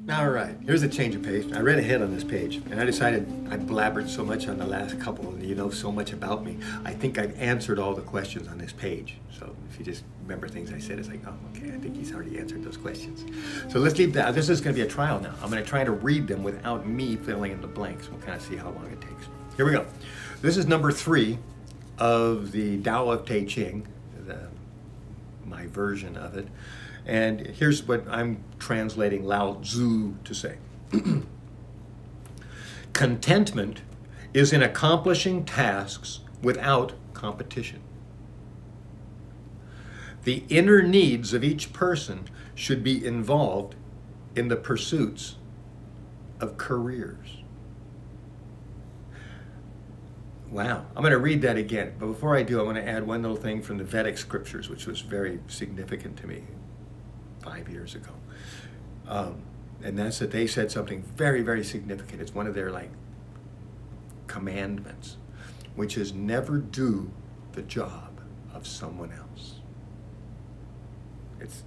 All right, here's a change of pace. I read ahead on this page, and I decided I blabbered so much on the last couple, and you know so much about me. I think I've answered all the questions on this page. So if you just remember things I said, it's like, oh, okay, I think he's already answered those questions. So let's leave that. This is going to be a trial now. I'm going to try to read them without me filling in the blanks. We'll kind of see how long it takes. Here we go. This is number 3 of the Tao of Te Ching, my version of it. And here's what I'm translating Lao Tzu to say. Contentment is in accomplishing tasks without competition. The inner needs of each person should be involved in the pursuits of careers. Wow, I'm going to read that again. But before I do, I want to add one little thing from the Vedic scriptures, which was very significant to me 5 years ago. And that's that they said something very, very significant. It's one of their commandments, which is never do the job of someone else. It's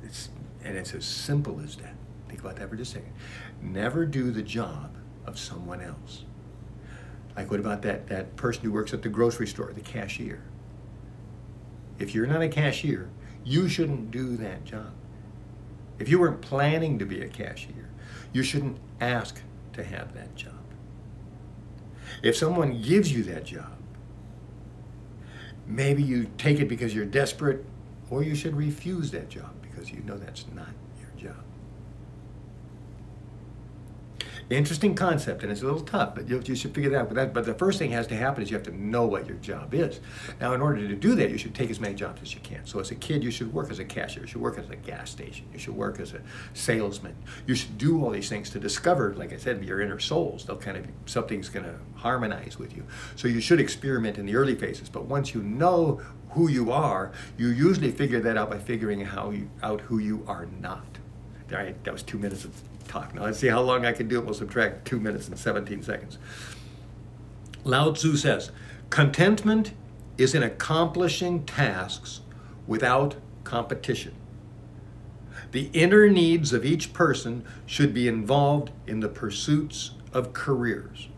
as simple as that. Think about that for just a second. Never do the job of someone else. Like what about that person who works at the grocery store, the cashier? If you're not a cashier, you shouldn't do that job. If you weren't planning to be a cashier, you shouldn't ask to have that job. If someone gives you that job, maybe you take it because you're desperate, or you should refuse that job because you know that's not your job. Interesting concept, and it's a little tough, but you should figure that out. But the first thing has to happen is you have to know what your job is. Now, in order to do that, you should take as many jobs as you can. So as a kid, you should work as a cashier. You should work at a gas station. You should work as a salesman. You should do all these things to discover, like I said, your inner souls. They'll something's going to harmonize with you. So you should experiment in the early phases. But once you know who you are, you usually figure that out by figuring out who you are not. All right, that was 2 minutes of talk. Now let's see how long I can do it. We'll subtract 2 minutes and 17 seconds. Lao Tzu says, contentment is in accomplishing tasks without competition. The inner needs of each person should be involved in the pursuits of careers.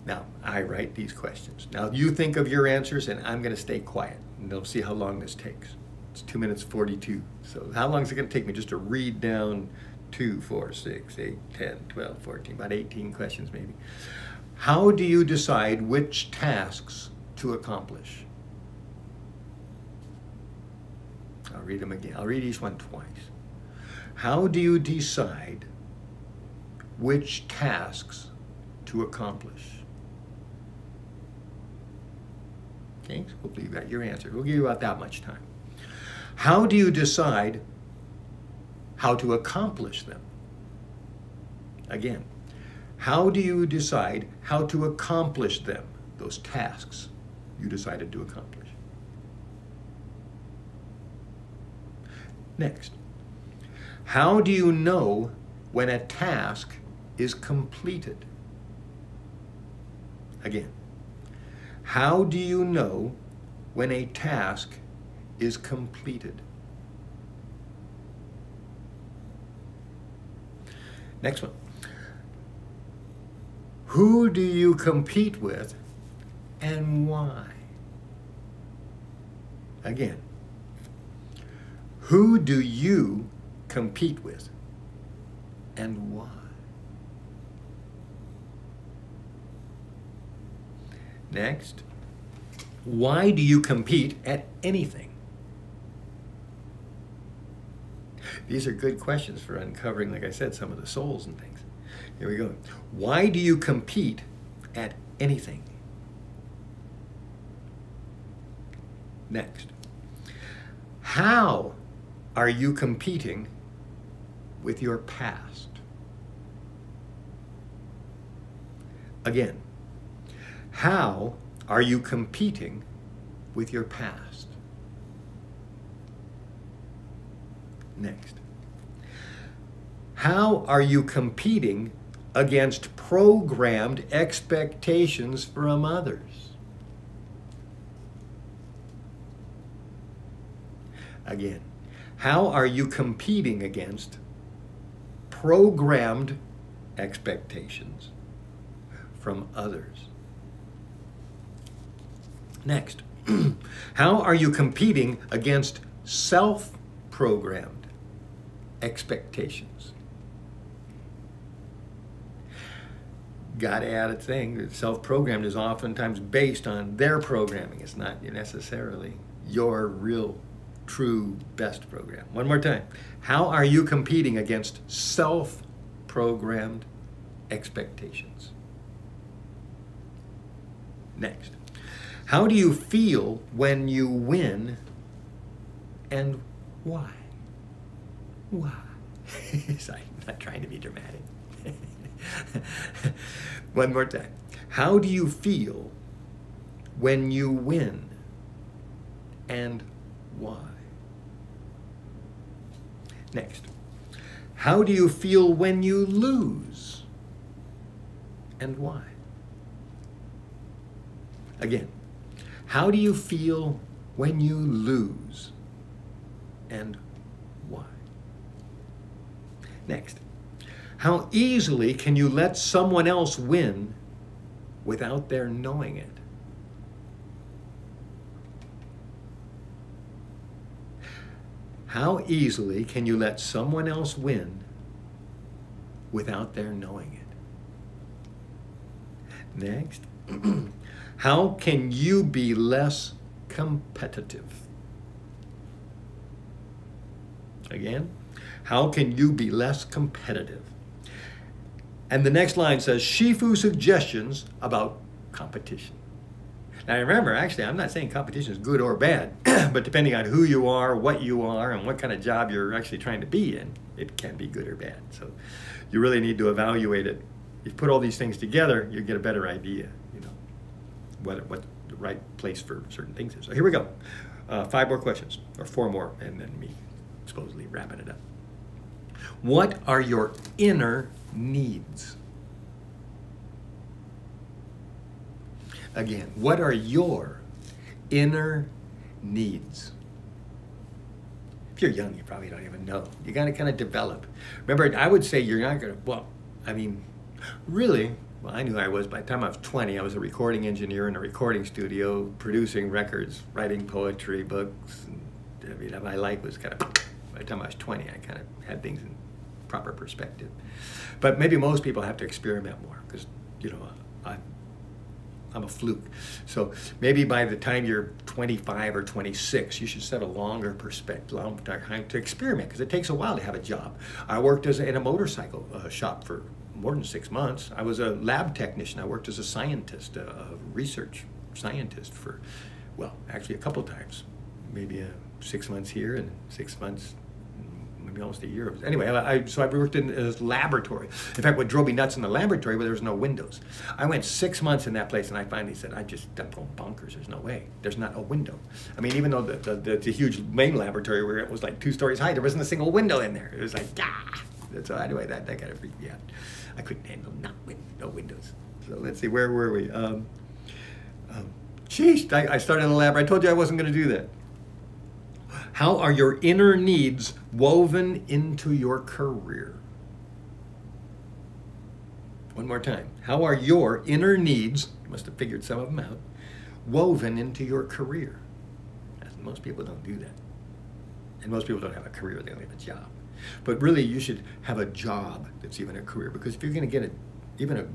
Now, I write these questions. Now, you think of your answers, and I'm going to stay quiet, and we'll see how long this takes. It's 2 minutes 42. So how long is it going to take me just to read down 2, 4, 6, 8, 10, 12, 14, about 18 questions maybe? How do you decide which tasks to accomplish? I'll read them again. I'll read each one twice. How do you decide which tasks to accomplish? Okay, so hopefully you got your answer. We'll give you about that much time. How do you decide how to accomplish them? Again, how do you decide how to accomplish them, those tasks you decided to accomplish? Next, how do you know when a task is completed? Again, how do you know when a task is completed? Next one. Who do you compete with and why? Again, who do you compete with and why? Next, why do you compete at anything? These are good questions for uncovering, like I said, some of the souls and things. Here we go. Why do you compete at anything? Next, how are you competing with your past? Again, how are you competing with your past? Next, how are you competing against programmed expectations from others? Again, How are you competing against programmed expectations from others? Next, how are you competing against self-programmed expectations? Got to add a thing that self-programmed is oftentimes based on their programming. It's not necessarily your real, true, best program. One more time. How are you competing against self-programmed expectations? Next. How do you feel when you win, and why? Why? Sorry, I'm not trying to be dramatic. One more time. How do you feel when you win, and why? Next. How do you feel when you lose, and why? Again. How do you feel when you lose, and why? Next, how easily can you let someone else win without their knowing it? How easily can you let someone else win without their knowing it? Next, how can you be less competitive? Again, how can you be less competitive? And the next line says, Shifu suggestions about competition. Now remember, actually, I'm not saying competition is good or bad, but depending on who you are, what you are, and what kind of job you're actually trying to be in, it can be good or bad. So you really need to evaluate it. If you put all these things together, you get a better idea, what the right place for certain things is. So here we go. 5 more questions, or 4 more, and then me supposedly wrapping it up. What are your inner needs? Again, what are your inner needs? If you're young, you probably don't even know. You got to kind of develop. Remember, I would say you're not going to, well, I mean, really, well, I knew I was. By the time I was 20, I was a recording engineer in a recording studio, producing records, writing poetry, books. And, I mean, my life was kind of, by the time I was 20, I kind of had things in proper perspective. But maybe most people have to experiment more because, I'm a fluke. So maybe by the time you're 25 or 26, you should set a longer perspective, long time to experiment, because it takes a while to have a job. I worked in a motorcycle shop for more than 6 months. I was a lab technician. I worked as a scientist, a research scientist for, well, actually a couple times. Maybe 6 months here and 6 months, maybe almost a year. Anyway, so I worked in a laboratory. In fact, what drove me nuts in the laboratory was there was no windows. I went 6 months in that place, and I finally said, I'm going bonkers. There's no way. There's not a window. I mean, even though the huge main laboratory where it was like 2 stories high, there wasn't a single window in there. It was like, ah! So anyway, that kind of freaked me out. I couldn't handle no windows. So let's see, where were we? I started in the lab. I told you I wasn't going to do that. How are your inner needs woven into your career? One more time. How are your inner needs, you must have figured some of them out, woven into your career? Most people don't do that. And most people don't have a career, they only have a job. But really, you should have a job that's even a career, because if you're going to get even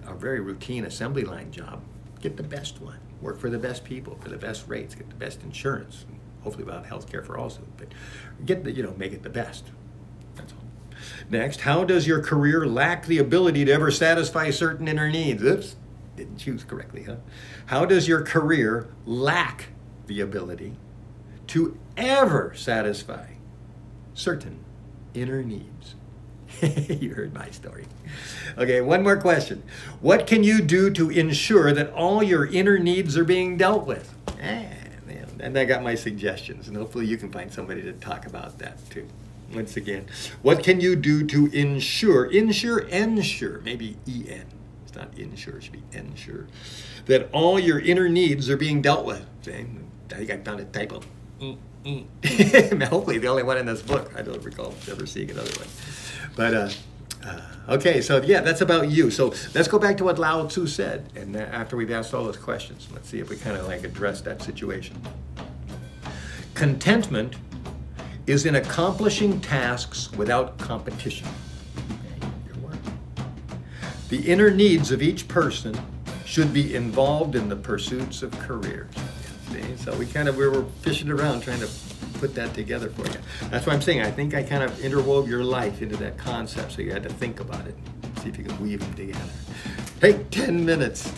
a very routine assembly line job, get the best one. Work for the best people, for the best rates, get the best insurance. Hopefully we'll have health care for also, but get make it the best. That's all. Next, how does your career lack the ability to ever satisfy certain inner needs? Oops, didn't choose correctly, huh? How does your career lack the ability to ever satisfy certain inner needs? You heard my story. Okay, one more question. What can you do to ensure that all your inner needs are being dealt with? And I got my suggestions, and hopefully you can find somebody to talk about that too. Once again, what can you do to ensure, maybe E-N, it's not ensure, it should be ensure, that all your inner needs are being dealt with? See? I think I found a typo. Hopefully the only one in this book. I don't recall ever seeing another one. But okay, so yeah, that's about you. So let's go back to what Lao Tzu said, and after we've asked all those questions, let's see if we kind of like address that situation. Contentment is in accomplishing tasks without competition. The inner needs of each person should be involved in the pursuits of careers. See? So we were fishing around trying to put that together for you. That's what I'm saying. I think I kind of interwove your life into that concept, so you had to think about it. See if you can weave them together. Take 10 minutes.